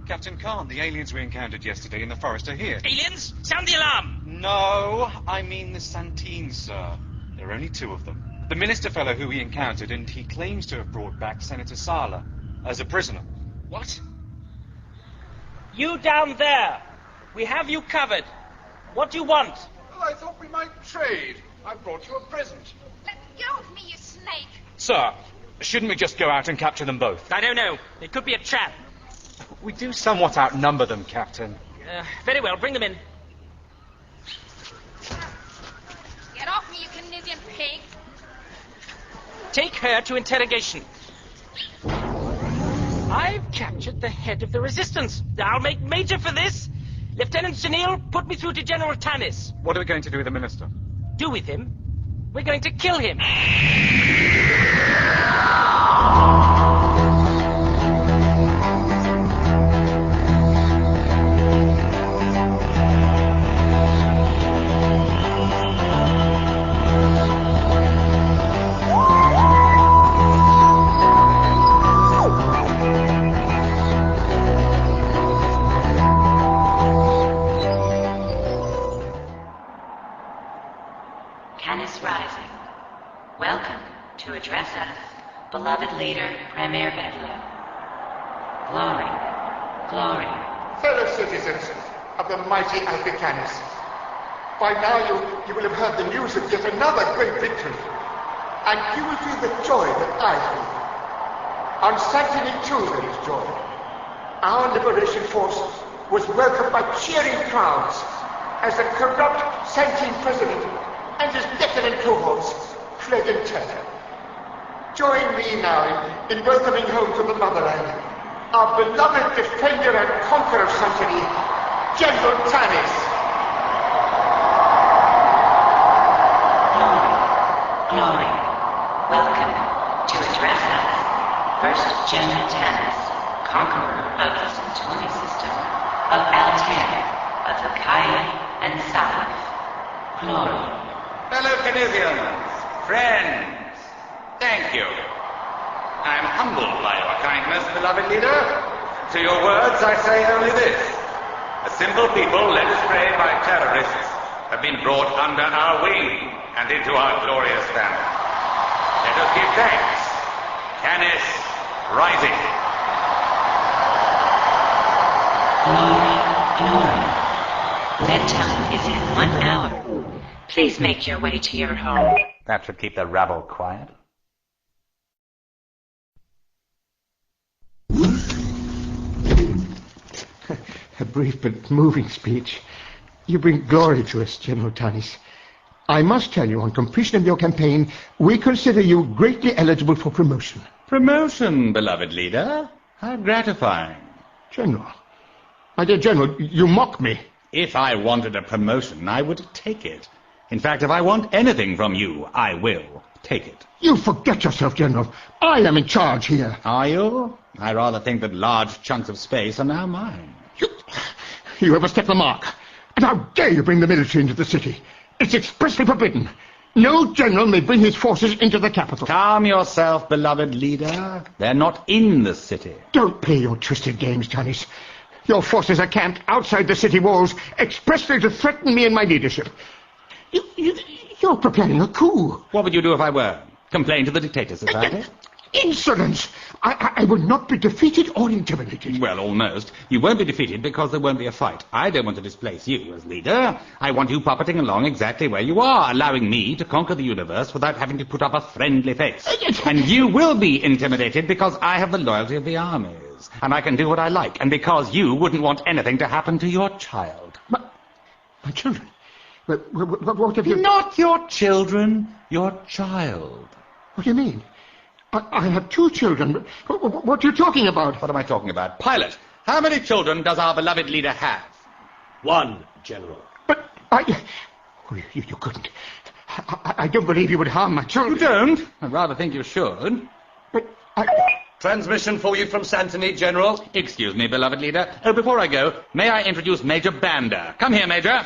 Captain Khan, the aliens we encountered yesterday in the forest are here. Aliens? Sound the alarm! No, I mean the Santines, sir. There are only 2 of them. The minister fellow who we encountered, and he claims to have brought back Senator Sala as a prisoner. What? You down there! We have you covered. What do you want? Well, I thought we might trade. I brought you a present. Let go of me, you snake! Sir, shouldn't we just go out and capture them both? I don't know. It could be a trap. We do somewhat outnumber them, Captain. Very well, bring them in. Get off me, you Canisian pig! Take her to interrogation. I've captured the head of the resistance. I'll make major for this. Lieutenant Sunil, put me through to General Tannis. What are we going to do with the minister? Do with him? We're going to kill him. To address us, beloved leader, Premier Bedlam. Glory, glory. Fellow citizens of the mighty Alpicanus, by now you will have heard the news of yet another great victory, and you will feel the joy that I feel. On Santine too there is joy. Our liberation force was welcomed by cheering crowds as the corrupt Santine president and his decadent cohorts fled in terror. Join me now in welcoming home to the motherland our beloved defender and conqueror of Santine, General Tannis. Glory, welcome to address us. First General Tannis, conqueror of the Santini system, of Altair, of Lucaia and Salaf. Glory. Fellow Canisians, friends, thank you. I am humbled by your kindness, beloved leader. To your words I say only this. A simple people led astray by terrorists have been brought under our wing and into our glorious family. Let us give thanks. Canis rising. Glory, glory. Bedtime is in 1 hour. Please make your way to your home. That should keep the rabble quiet. A brief but moving speech. You bring glory to us, General Tannis. I must tell you, on completion of your campaign, we consider you greatly eligible for promotion. Promotion, beloved leader? How gratifying. General. My dear General, you mock me. If I wanted a promotion, I would take it. In fact, if I want anything from you, I will take it. You forget yourself, General. I am in charge here. Are you? I rather think that large chunks of space are now mine. You overstep the mark. And how dare you bring the military into the city? It's expressly forbidden. No general may bring his forces into the capital. Calm yourself, beloved leader. They're not in the city. Don't play your twisted games, Tannis. Your forces are camped outside the city walls, expressly to threaten me and my leadership. You're preparing a coup. What would you do if I were? Complain to the Dictator Society? Insolence! I would not be defeated or intimidated. Well, almost. You won't be defeated because there won't be a fight. I don't want to displace you as leader. I want you puppeting along exactly where you are, allowing me to conquer the universe without having to put up a friendly face. And you will be intimidated because I have the loyalty of the armies. And I can do what I like. And because you wouldn't want anything to happen to your child. My children? What have you... Not your children, your child. What do you mean? I have 2 children. What are you talking about? What am I talking about? Pilot, how many children does our beloved leader have? 1, General. But you couldn't. I don't believe you would harm my children. You don't? I rather think you should. But Transmission for you from Santine, General. Excuse me, beloved leader. Oh, before I go, may I introduce Major Banda? Come here, Major.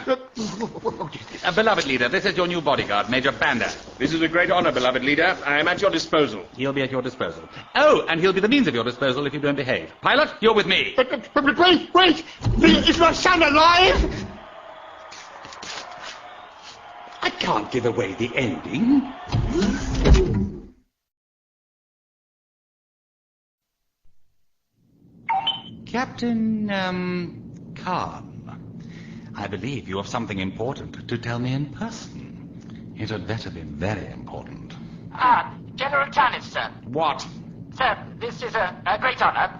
Beloved leader, this is your new bodyguard, Major Banda. This is a great honor, beloved leader. I am at your disposal. He'll be at your disposal. Oh, and he'll be the means of your disposal if you don't behave. Pilot, you're with me. But wait! Is my son alive? I can't give away the ending. Captain, Khan, I believe you have something important to tell me in person. It had better be very important. General Tannis, sir. What? Sir, this is a great honor.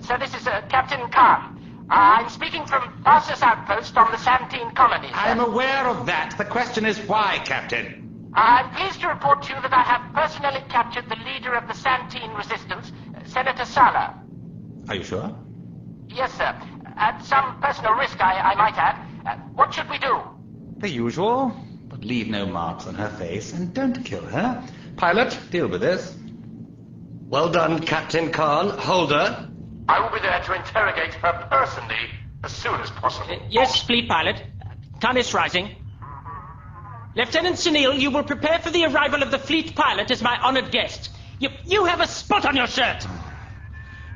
Sir, this is Captain Khan. I'm speaking from Tarsus Outpost on the Santine colony, sir. I'm aware of that. The question is why, Captain? I'm pleased to report to you that I have personally captured the leader of the Santine resistance, Senator Sala. Are you sure? Yes, sir. At some personal risk, I might add. What should we do? The usual, but leave no marks on her face and don't kill her. Pilot, deal with this. Well done, Captain Khan. Hold her. I will be there to interrogate her personally as soon as possible. Yes, fleet pilot. Tannis rising. Lieutenant Sunil, you will prepare for the arrival of the fleet pilot as my honored guest. You have a spot on your shirt.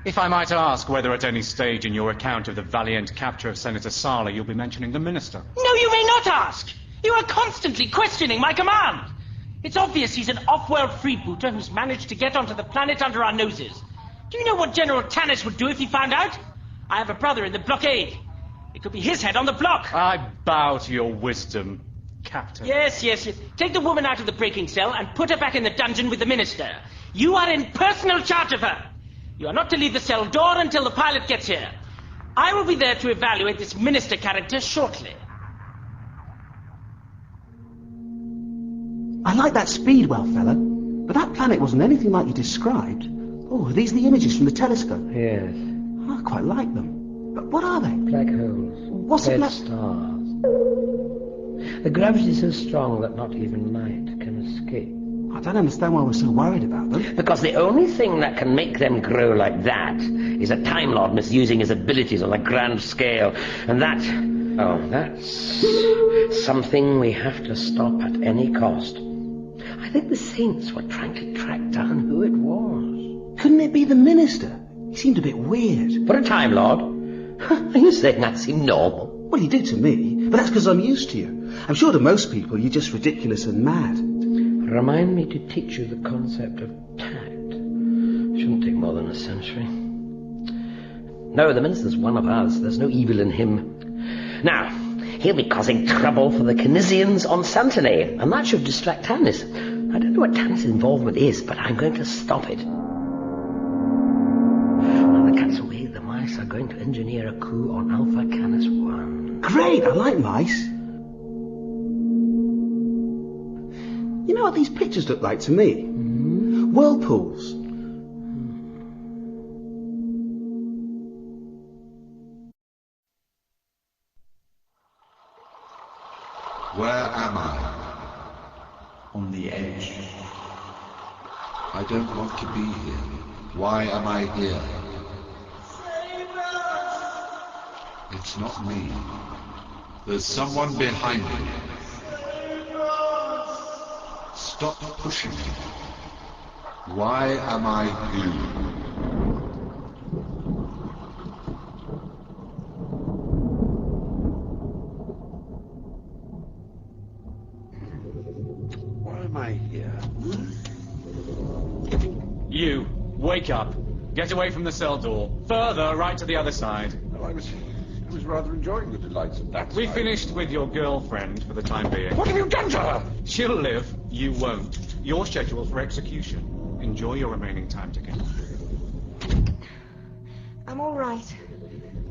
If I might ask whether at any stage in your account of the valiant capture of Senator Sala you'll be mentioning the minister. No, you may not ask. You are constantly questioning my command. It's obvious he's an off-world freebooter who's managed to get onto the planet under our noses. Do you know what General Tannis would do if he found out? I have a brother in the blockade. It could be his head on the block. I bow to your wisdom, Captain. Yes. Take the woman out of the breaking cell and put her back in the dungeon with the minister. You are in personal charge of her. You are not to leave the cell door until the pilot gets here. I will be there to evaluate this minister character shortly. I like that Speedwell fella, but that planet wasn't anything like you described. Oh, are these the images from the telescope? Yes. I quite like them. But what are they? Black holes. What's a Red black... stars. The gravity is so strong that not even light can escape. I don't understand why we're so worried about them. Because the only thing that can make them grow like that is a Time Lord misusing his abilities on a grand scale. And that's something we have to stop at any cost. I think the Saints were trying to track down who it was. Couldn't it be the minister? He seemed a bit weird. For a Time Lord? Are you saying that seemed normal? Well, he did to me, but that's because I'm used to you. I'm sure to most people you're just ridiculous and mad. Remind me to teach you the concept of tact. Shouldn't take more than a century. No, the minister's one of us. There's no evil in him. Now, he'll be causing trouble for the Canisians on Santine, and that should distract Tannis. I don't know what Tannis' involvement is, but I'm going to stop it. While the cat's away, the mice are going to engineer a coup on Alpha Canis 1. Great, I like mice. You know what these pictures look like to me? Whirlpools. Where am I? On the edge. I don't want to be here. Why am I here? It's not me. There's someone behind me. Stop pushing me. Why am I you? Why am I here? You, wake up. Get away from the cell door. Further, right to the other side. Well, I was rather enjoying the delights of that We side. finished with your girlfriend for the time being. What have you done to her? She'll live, you won't. You're scheduled for execution. Enjoy your remaining time together. I'm all right.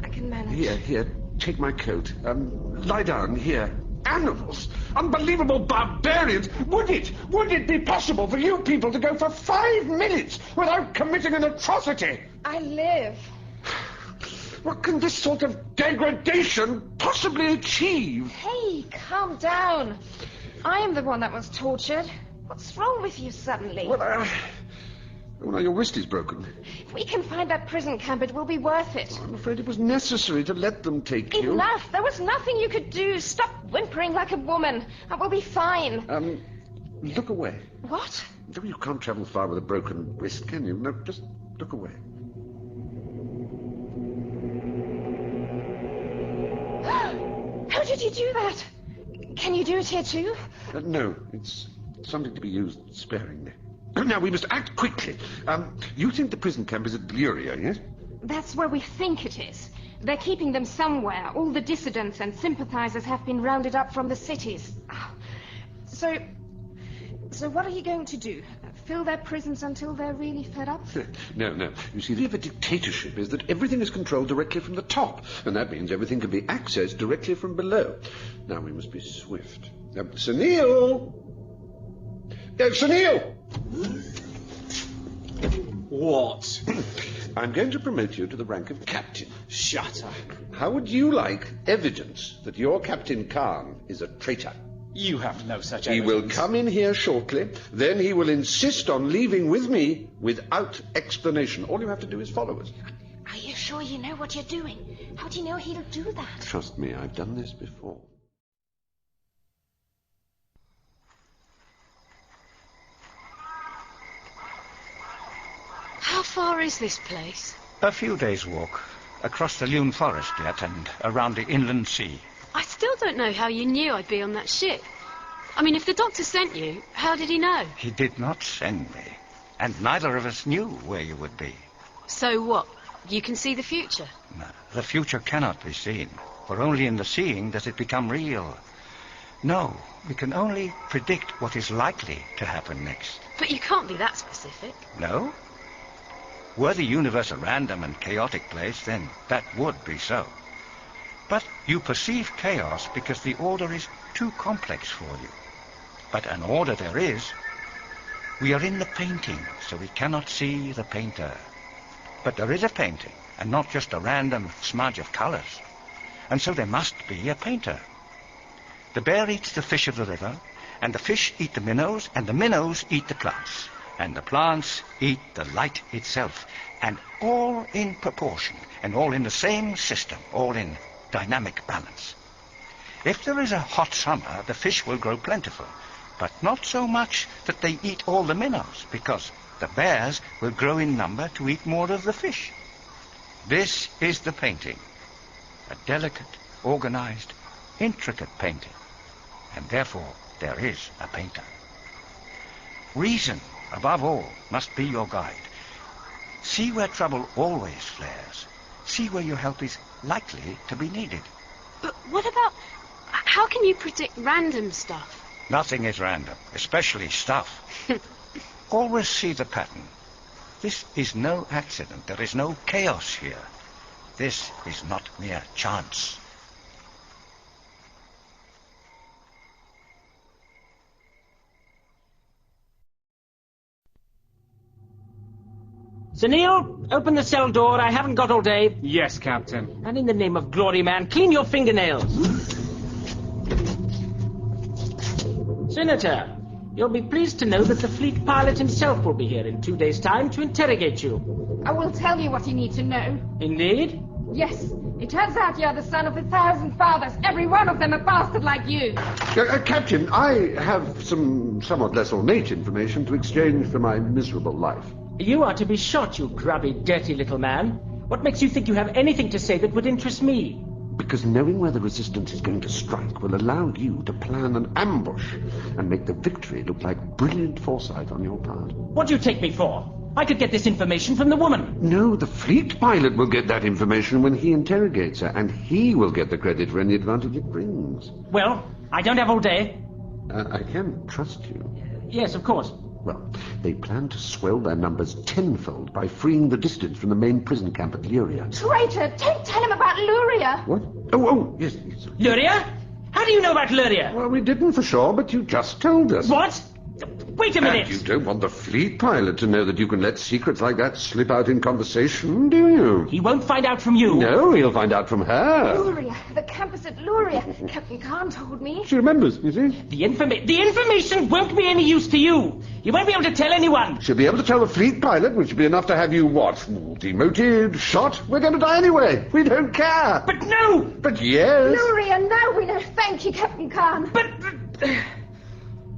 I can manage. Here, take my coat. Lie down, here. Animals! Unbelievable barbarians! Would it be possible for you people to go for 5 minutes without committing an atrocity? I live. What can this sort of degradation possibly achieve? Hey, calm down. I am the one that was tortured. What's wrong with you suddenly? Well, Oh, now your wrist is broken. If we can find that prison camp, it will be worth it. I'm afraid it was necessary to let them take you. Enough! There was nothing you could do. Stop whimpering like a woman. And we'll be fine. Look away. What? No, you can't travel far with a broken wrist, can you? No, just look away. How did you do that? Can you do it here too? No, it's something to be used sparingly. Now, we must act quickly. You think the prison camp is at Luria, yes? That's where we think it is. They're keeping them somewhere. All the dissidents and sympathizers have been rounded up from the cities. So what are you going to do? Fill their prisons until they're really fed up? No. You see, the idea of a dictatorship is that everything is controlled directly from the top, and that means everything can be accessed directly from below. Now, we must be swift. Sunil! Sunil! What? I'm going to promote you to the rank of captain. Shut up. How would you like evidence that your Captain Khan is a traitor? You have no such evidence. He will come in here shortly, then he will insist on leaving with me without explanation. All you have to do is follow us. Are you sure you know what you're doing? How do you know he'll do that? Trust me, I've done this before. How far is this place? A few days' walk. Across the Lune Forest yet, and around the inland sea. I still don't know how you knew I'd be on that ship. I mean, if the doctor sent you, how did he know? He did not send me. And neither of us knew where you would be. So what? You can see the future? No, the future cannot be seen. For only in the seeing does it become real. No, we can only predict what is likely to happen next. But you can't be that specific. No? Were the universe a random and chaotic place, then that would be so. But you perceive chaos because the order is too complex for you. But an order there is. We are in the painting, so we cannot see the painter. But there is a painting, and not just a random smudge of colors. And so there must be a painter. The bear eats the fish of the river, and the fish eat the minnows, and the minnows eat the plants. And the plants eat the light itself, and all in proportion, and all in the same system, all in dynamic balance. If there is a hot summer, the fish will grow plentiful, but not so much that they eat all the minnows, because the bears will grow in number to eat more of the fish. This is the painting, a delicate, organized, intricate painting, and therefore there is a painter. Reason, above all, must be your guide. See where trouble always flares. See where your help is likely to be needed. But what about... How can you predict random stuff? Nothing is random, especially stuff. Always see the pattern. This is no accident. There is no chaos here. This is not mere chance. Sunil, open the cell door. I haven't got all day. Yes, Captain. And in the name of glory, man, clean your fingernails. Senator, you'll be pleased to know that the fleet pilot himself will be here in 2 days' time to interrogate you. I will tell you what you need to know. Indeed? Yes. It turns out you're the son of 1,000 fathers. Every one of them a bastard like you. Captain, I have some somewhat less ornate information to exchange for my miserable life. You are to be shot, you grubby, dirty little man. What makes you think you have anything to say that would interest me? Because knowing where the resistance is going to strike will allow you to plan an ambush and make the victory look like brilliant foresight on your part. What do you take me for? I could get this information from the woman. No, the fleet pilot will get that information when he interrogates her, and he will get the credit for any advantage it brings. Well, I don't have all day. I can trust you. Yes, of course. Well, they plan to swell their numbers tenfold by freeing the dissidents from the main prison camp at Luria. Traitor! Don't tell him about Luria! What? Oh, yes. Luria? How do you know about Luria? Well, we didn't for sure, but you just told us. What? Wait a minute! And you don't want the fleet pilot to know that you can let secrets like that slip out in conversation, do you? He won't find out from you. No, he'll find out from her. Luria, the campus at Luria. Captain Khan told me. She remembers, you see? The information won't be any use to you. You won't be able to tell anyone. She'll be able to tell the fleet pilot, which will be enough to have you, what, demoted, shot? We're going to die anyway. We don't care. But no! But yes. Luria, no, we know. Thank you, Captain Khan. But...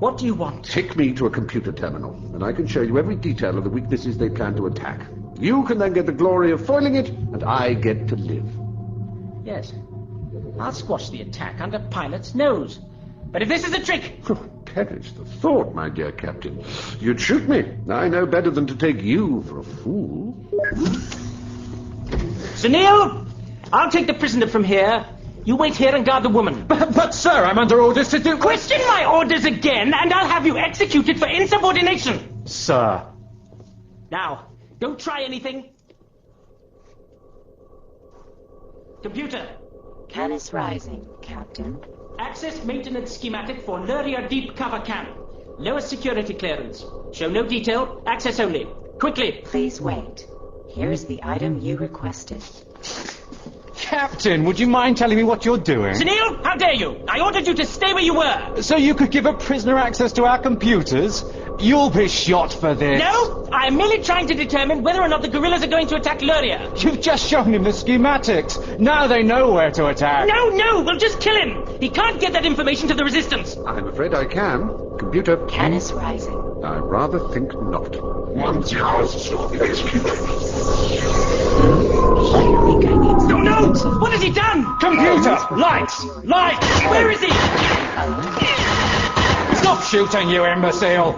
What do you want? Take me to a computer terminal, and I can show you every detail of the weaknesses they plan to attack. You can then get the glory of foiling it, and I get to live. Yes. I'll squash the attack under pilot's nose. But if this is a trick... Perish the thought, my dear Captain. You'd shoot me. I know better than to take you for a fool. Sunil, I'll take the prisoner from here. You wait here and guard the woman. But sir, I'm under orders to do... Question my orders again, and I'll have you executed for insubordination. Sir. Now, don't try anything. Computer. Canis Rising, Captain. Access maintenance schematic for Luria Deep Cover Camp. Lowest security clearance. Show no detail, access only. Quickly. Please wait. Here's the item you requested. Captain, would you mind telling me what you're doing? Sunil, how dare you? I ordered you to stay where you were. So you could give a prisoner access to our computers? You'll be shot for this. No, I'm merely trying to determine whether or not the guerrillas are going to attack Luria. You've just shown him the schematics. Now they know where to attack. No, we'll just kill him. He can't get that information to the resistance. I'm afraid I can. Computer. Canis Rising. I rather think not. Once house No! What has he done? Computer! Lights! Lights! Where is he? Stop shooting, you imbecile!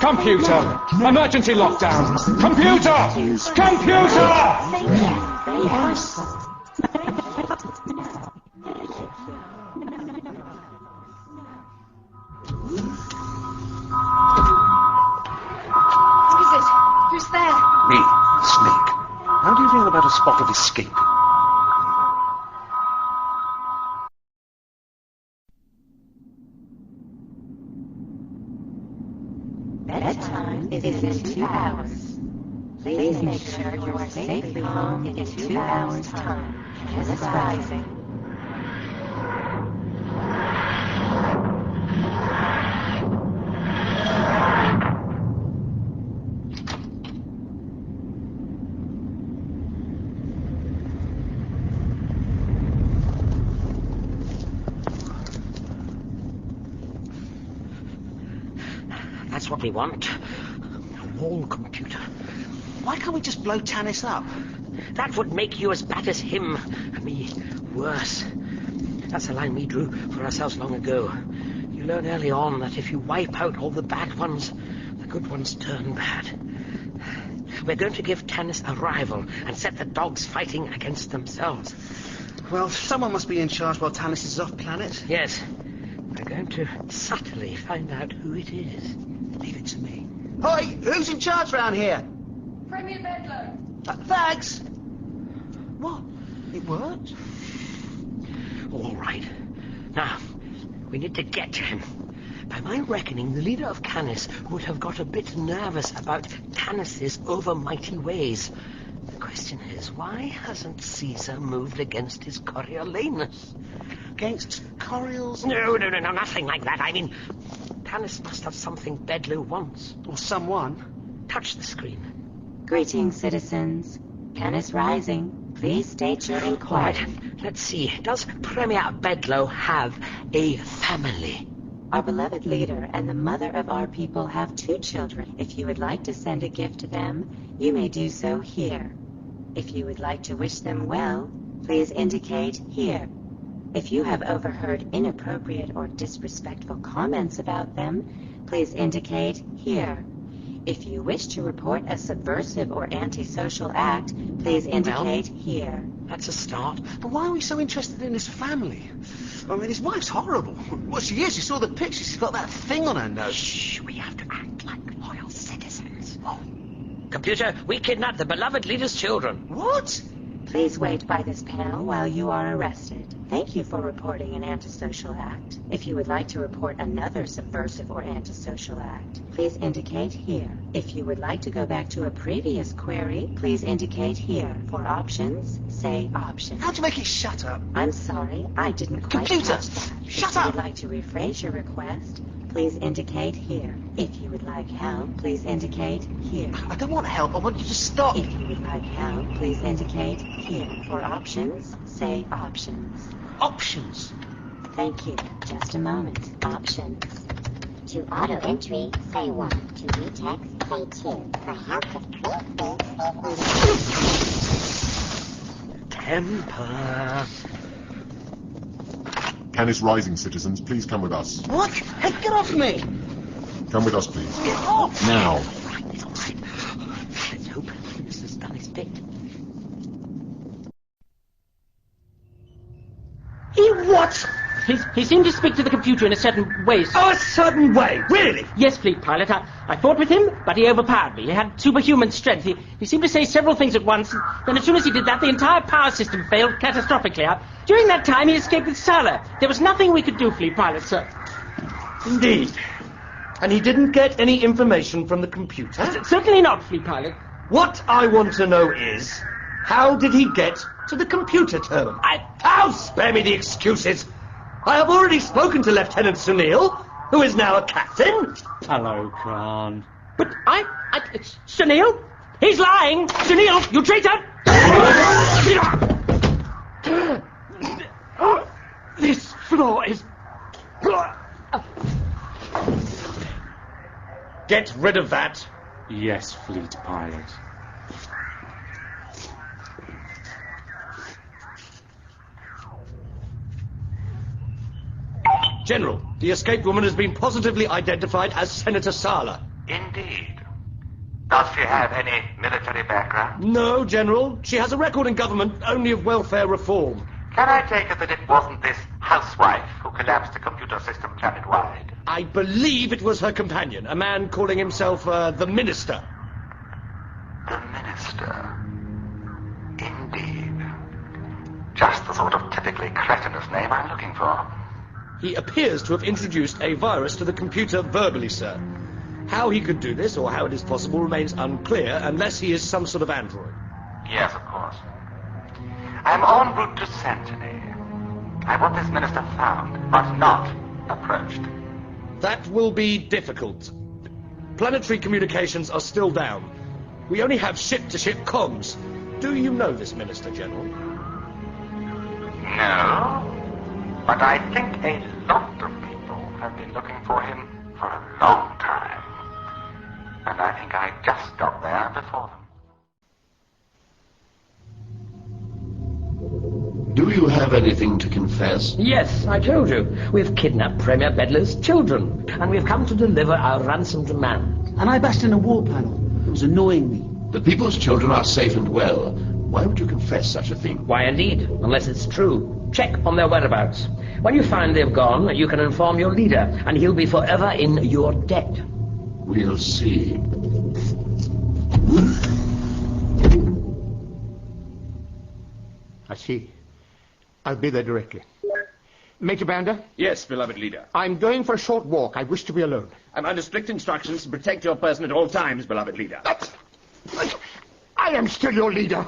Computer! Emergency lockdown! Computer! Computer! Who's there? Me, Snake. How do you feel about a spot of escape? Bedtime is in 2 hours. Please make sure you are safely home in 2 hours' time. Canis Rising. That's what we want. A wall computer. Why can't we just blow Tannis up? That would make you as bad as him, and me worse. That's a line we drew for ourselves long ago. You learn early on that if you wipe out all the bad ones, the good ones turn bad. We're going to give Tannis a rival and set the dogs fighting against themselves. Well, someone must be in charge while Tannis is off planet. Yes. We're going to subtly find out who it is. Leave it to me. Hi, who's in charge round here? Premier Bedlow. Thanks. What? It worked? All right. Now, we need to get to him. By my reckoning, the leader of Canis would have got a bit nervous about Tannis's overmighty ways. The question is, why hasn't Caesar moved against his Coriolanus? Against Coriol's? No, nothing like that. I mean, Tannis must have something Bedlow wants. Or someone. Touch the screen. Greetings, citizens. Canis Rising. Please state your inquiry. Right. Let's see. Does Premier Bedlow have a family? Our beloved leader and the mother of our people have 2 children. If you would like to send a gift to them, you may do so here. If you would like to wish them well, please indicate here. If you have overheard inappropriate or disrespectful comments about them, please indicate here. If you wish to report a subversive or antisocial act, please indicate here. That's a start. But why are we so interested in his family? I mean, his wife's horrible. Well, she is. You saw the picture. She's got that thing on her nose. Shh, we have to act like loyal citizens. Oh. Computer, we kidnapped the beloved leader's children. What? Please wait by this panel while you are arrested. Thank you for reporting an antisocial act. If you would like to report another subversive or antisocial act, please indicate here. If you would like to go back to a previous query, please indicate here. For options, say options. How'd you make it shut up? I'm sorry, I didn't quite Computer, catch that. shut If you up! would like to rephrase your request, please indicate here. If you would like help, please indicate here. I don't want help, I want you to stop. If you would like help, please indicate here. For options, say options. Options? Thank you. Just a moment. Options. To auto entry, say 1. To retext, say 2. For help with Temper. Canis Rising citizens, please come with us. What? Hey, get off me! Come with us, please. Get off! Now. It's all right. Let's hope this has done his bit. He what? He seemed to speak to the computer in a certain way. Oh, a certain way? Really? Yes, fleet pilot. I fought with him, but he overpowered me. He had superhuman strength. He seemed to say several things at once. Then as soon as he did that, the entire power system failed catastrophically. During that time, he escaped with Sala. There was nothing we could do, fleet pilot, sir. Indeed. And he didn't get any information from the computer? Certainly not, fleet pilot. What I want to know is, how did he get to the computer terminal? How? Spare me the excuses. I have already spoken to Lieutenant Sunil, who is now a captain. Hello, Khan. But Sunil? He's lying! Sunil, you traitor! This floor is... Get rid of that. Yes, fleet pilot. General, the escaped woman has been positively identified as Senator Sala. Indeed. Does she have any military background? No, General. She has a record in government only of welfare reform. Can I take it that it wasn't this housewife who collapsed the computer system planet-wide? I believe it was her companion, a man calling himself the Minister. The Minister? Indeed. Just the sort of typically cretinous name I'm looking for. He appears to have introduced a virus to the computer verbally, sir. How he could do this, or how it is possible, remains unclear, unless he is some sort of android. Yes, of course. I'm en route to Santine. I want this minister found, but not approached. That will be difficult. Planetary communications are still down. We only have ship-to-ship comms. Do you know this minister, General? No. But I think a lot of people have been looking for him for a long time. And I think I just got there before them. Do you have anything to confess? Yes, I told you. We've kidnapped Premier Bedler's children, and we've come to deliver our ransom demand. And I bashed in a wall panel. It was annoying me. The people's children are safe and well. Why would you confess such a thing? Why, indeed, unless it's true. Check on their whereabouts. When you find they've gone, you can inform your leader, and he'll be forever in your debt. We'll see. I see. I'll be there directly. Major Banda? Yes, beloved leader. I'm going for a short walk. I wish to be alone. I'm under strict instructions to protect your person at all times, beloved leader. I am still your leader.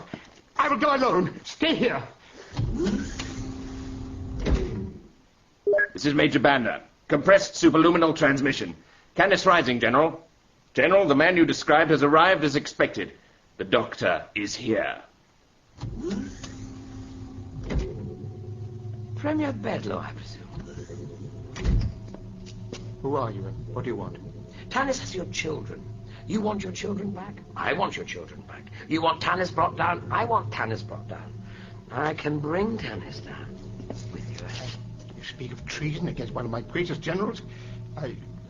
I will go alone. Stay here. This is Major Banda. Compressed superluminal transmission. Canis Rising, General. General, the man you described has arrived as expected. The doctor is here. Premier Bedlow, I presume. Who are you and what do you want? Tannis has your children. You want your children back? I want your children back. You want Tannis brought down? I want Tannis brought down. I can bring Tannis down with your help. You speak of treason against one of my greatest generals?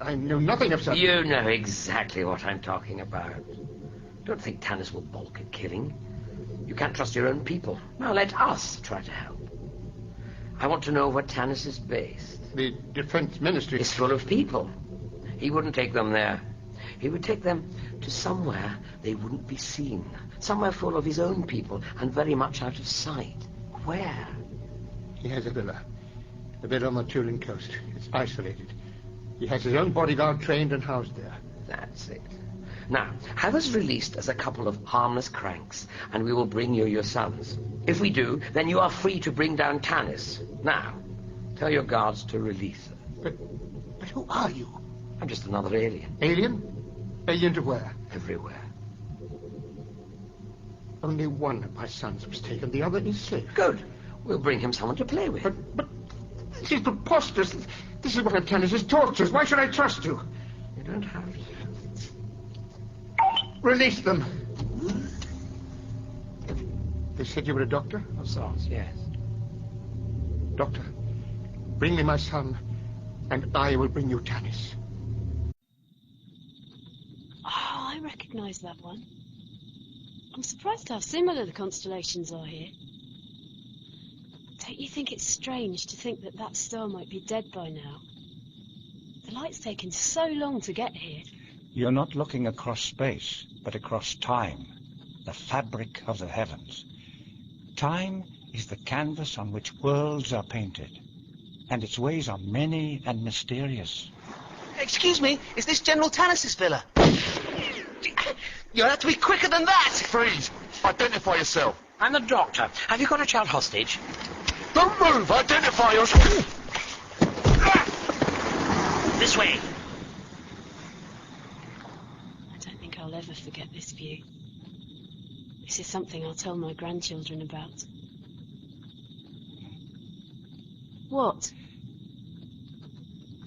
I know nothing of such... You know exactly what I'm talking about. Don't think Tannis will balk at killing. You can't trust your own people. Now let us try to help. I want to know where Tannis is based. The Defense Ministry... It's full of people. He wouldn't take them there. He would take them to somewhere they wouldn't be seen. Somewhere full of his own people and very much out of sight. Where? He has a villa. A villa on the Turin coast. It's isolated. He has his own bodyguard trained and housed there. That's it. Now, have us released as a couple of harmless cranks, and we will bring you your sons. If we do, then you are free to bring down Tannis. Now, tell your guards to release her. But who are you? I'm just another alien. Alien? Alien to where? Everywhere. Only one of my sons was taken. The other is safe. Good. We'll bring him someone to play with. But this is preposterous. This is one of Tannis's tortures. Why should I trust you? You don't have to. Release them. They said you were a doctor? Of sorts, yes. Doctor, bring me my son, and I will bring you Tannis. Oh, I recognise that one. I'm surprised how similar the constellations are here. Don't you think it's strange to think that that star might be dead by now? The light's taken so long to get here. You're not looking across space, but across time, the fabric of the heavens. Time is the canvas on which worlds are painted, and its ways are many and mysterious. Excuse me, is this General Tannis's villa? You'll have to be quicker than that! Freeze! Identify yourself. I'm the doctor. Have you got a child hostage? Don't move! Identify yourself! This way! I don't think I'll ever forget this view. This is something I'll tell my grandchildren about. What?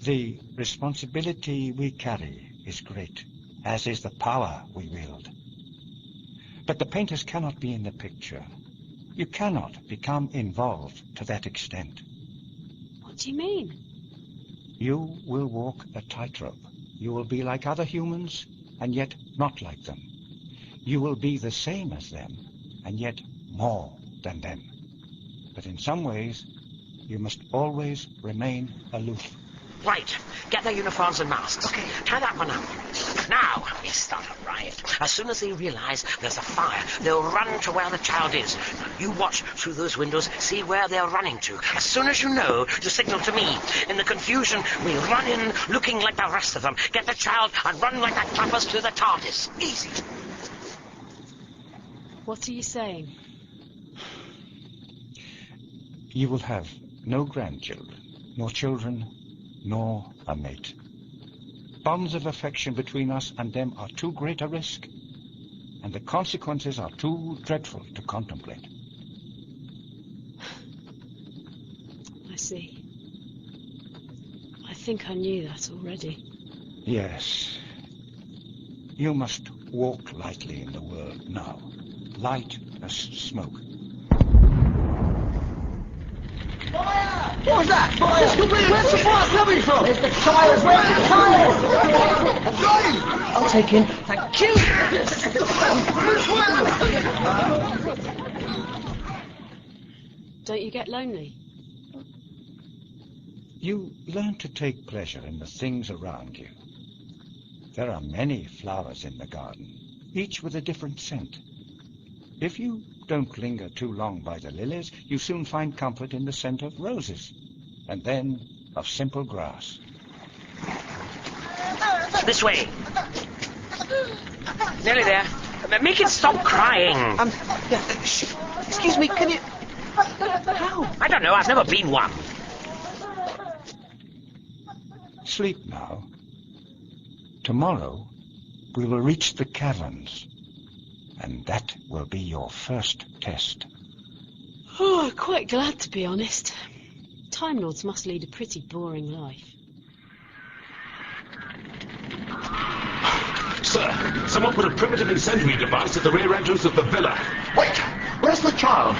The responsibility we carry is great, as is the power we wield. But the painters cannot be in the picture. You cannot become involved to that extent. What do you mean? You will walk a tightrope. You will be like other humans, and yet not like them. You will be the same as them, and yet more than them. But in some ways, you must always remain aloof. Right. Get their uniforms and masks. Okay. Tie that one up. Now, we start a riot. As soon as they realize there's a fire, they'll run to where the child is. You watch through those windows, see where they're running to. As soon as you know, you signal to me. In the confusion, we run in looking like the rest of them. Get the child and run like the clappers to the TARDIS. Easy. What are you saying? You will have no grandchildren, nor children, nor a mate. Bonds of affection between us and them are too great a risk, and the consequences are too dreadful to contemplate. I see. I think I knew that already. Yes. You must walk lightly in the world now, light as smoke. What was that? Fire! Where's the fire coming from? There's the tires! Where's the tires? I'll take him. Thank you. Don't you get lonely? You learn to take pleasure in the things around you. There are many flowers in the garden, each with a different scent. If you don't linger too long by the lilies, you soon find comfort in the scent of roses, and then of simple grass. This way. Nearly there. Make it stop crying. Excuse me, can you... How? I don't know, I've never been one. Sleep now. Tomorrow, we will reach the caverns, and that will be your first test. Oh, quite glad to be honest. Time Lords must lead a pretty boring life. Sir, someone put a primitive incendiary device at the rear entrance of the villa. Wait! Where's the child?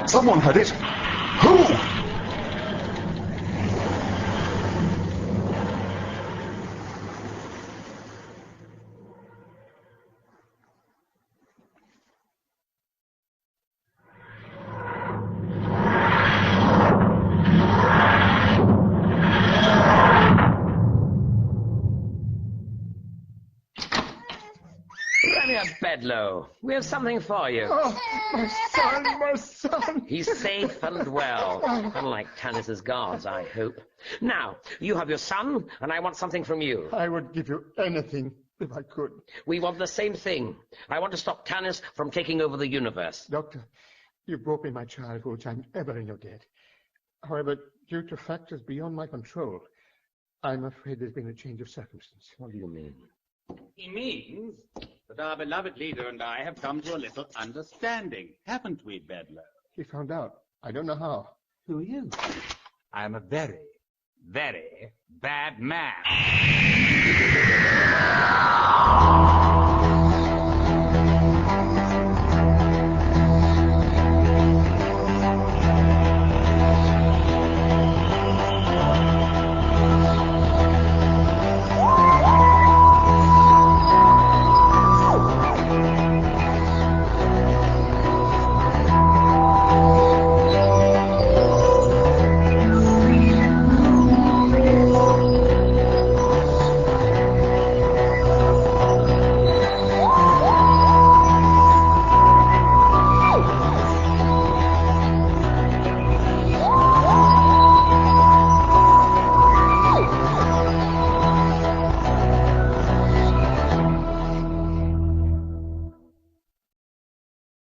Someone had it. Who? Bedloe, we have something for you. Oh, my son, my son! He's safe and well, unlike Tannis's guards, I hope. Now, you have your son, and I want something from you. I would give you anything if I could. We want the same thing. I want to stop Tannis from taking over the universe. Doctor, you brought me my child, for which I'm ever in your debt. However, due to factors beyond my control, I'm afraid there's been a change of circumstance. What do you mean? He means that our beloved leader and I have come to a little understanding, haven't we, Bedloe? He found out. I don't know how. Who are you? I am a very, very bad man.